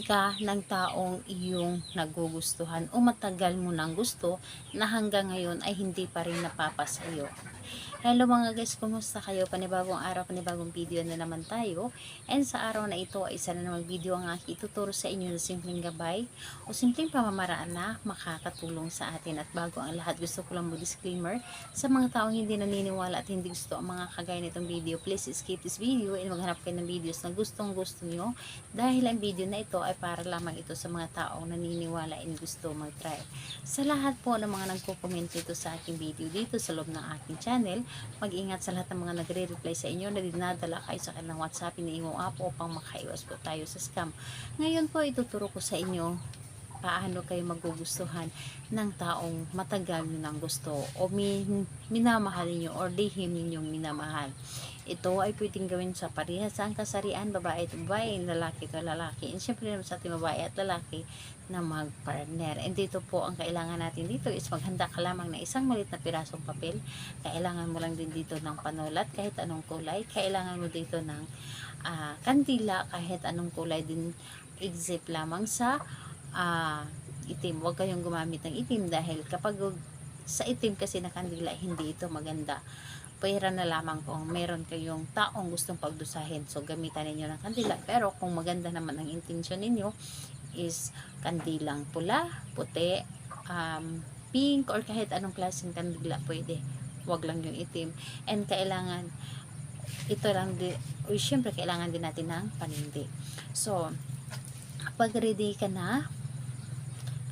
ka ng taong iyong nagugustuhan o matagal mo nang gusto na hanggang ngayon ay hindi pa rin napapasayo. Hello mga guys, kumusta kayo? Panibagong araw, panibagong video na naman tayo. And sa araw na ito ay isa na namang video ang aking ituturo sa inyo na simpleng gabay o simpleng pamamaraan na makakatulong sa atin. At bago ang lahat, gusto ko lang mag-disclaimer sa mga taong hindi naniniwala at hindi gusto ang mga kagaya nitong video. Please skip this video and maghanap kayo ng videos na gustong gusto nyo dahil ang video na ito ay para lamang ito sa mga taong naniniwala and gusto mag-try. Sa lahat po ng mga nagko-comment dito sa aking video dito sa loob ng aking channel, mag-ingat sa lahat ng mga nagre-reply sa inyo na dinadala kayo sa kanilang WhatsApp ni Imo App upang makaiwas po tayo sa scam. Ngayon po ituturo ko sa inyo paano kayo magugustuhan ng taong matagal nyo nang gusto o minamahal niyo or lihim ninyong minamahal. Ito ay pwedeng gawin sa parehas ang kasarian, babae at babae, lalaki at lalaki. And syempre naman sa ating babae at lalaki na mag-partner. And dito po ang kailangan natin dito is maghanda ka lamang na isang maliit na pirasong papel. Kailangan mo lang din dito ng panulat kahit anong kulay. Kailangan mo dito ng kandila kahit anong kulay din. Except lamang sa itim. Huwag kayong gumamit ng itim dahil kapag sa itim kasi na kandila hindi ito maganda. Pera na lamang kung meron kayong taong gustong pagdusahin, so gamitan ninyo ng kandila. Pero kung maganda naman ang intensyon ninyo is kandilang pula, puti, pink, or kahit anong klaseng kandila pwede. Huwag lang yung itim. And kailangan ito lang din, o syempre kailangan din natin ng panindi. So pag ready ka na,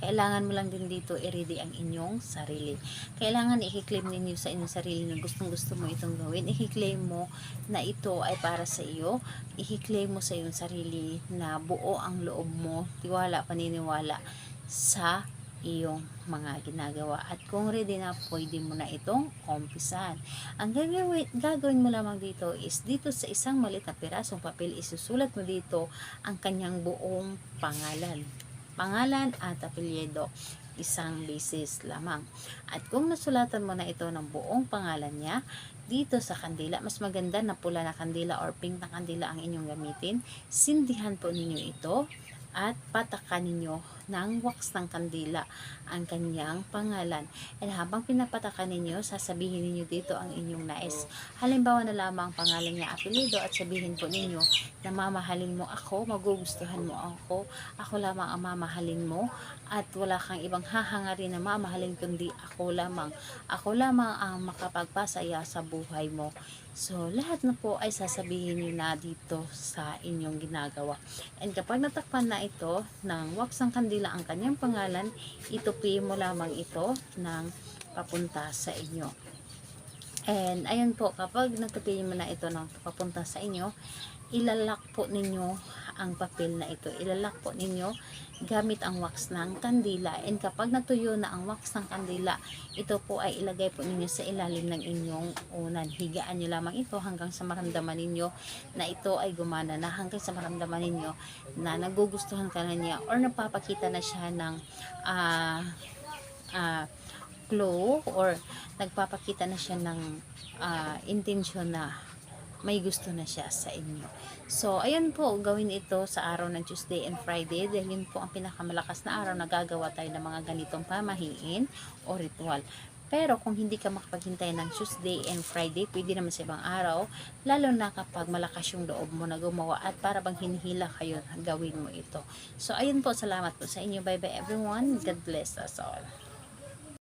kailangan mo lang din dito i-ready ang inyong sarili. Kailangan i-claim ninyo sa inyong sarili na gustong gusto mo itong gawin. I-claim mo na ito ay para sa iyo. I-claim mo sa iyong sarili na buo ang loob mo, tiwala, paniniwala sa iyong mga ginagawa. At kung ready na, pwede mo na itong umpisan. Ang gagawin mo lamang dito is dito sa isang maliit na pirasong papel, isusulat mo dito ang kanyang buong pangalan at apelyido, isang beses lamang. At kung nasulatan mo na ito ng buong pangalan niya, dito sa kandila, mas maganda na pula na kandila or pink na kandila ang inyong gamitin. Sindihan po ninyo ito at patakan ninyo ng wax ng kandila ang kanyang pangalan. And habang pinapatakan ninyo, sasabihin ninyo dito ang inyong nais. Halimbawa na lamang pangalan niya, apelido, at sabihin po ninyo na mamahalin mo ako, magugustuhan mo ako lamang ang mamahalin mo, at wala kang ibang hahangarin na mamahalin kundi ako lamang ang makapagpasaya sa buhay mo. So, lahat na po ay sasabihin nyo na dito sa inyong ginagawa. And kapag natakpan na ito ng wax ng kandila ang kanyang pangalan, itupi mo lamang ito ng papunta sa inyo. And ayun po, kapag natupi mo na ito ng papunta sa inyo, ilalak po ninyo ang papel na ito. Ilalak po ninyo gamit ang wax ng kandila. And kapag natuyo na ang wax ng kandila, ito po ay ilagay po ninyo sa ilalim ng inyong unan. Higaan nyo lamang ito hanggang sa maramdaman ninyo na ito ay gumana na, hanggang sa maramdaman ninyo na nagugustuhan ka na niya or napapakita na siya ng glow or nagpapakita na siya ng intensyon na may gusto na siya sa inyo. So, ayan po, gawin ito sa araw ng Tuesday and Friday dahil yun po ang pinakamalakas na araw na gagawa tayo ng mga ganitong pamahiin o ritual. Pero kung hindi ka makapaghintay ng Tuesday and Friday, pwede naman sa ibang araw, lalo na kapag malakas yung loob mo na gumawa at para bang hinihila kayo, gawin mo ito. So, ayun po, salamat po sa inyo. Bye bye everyone. God bless us all.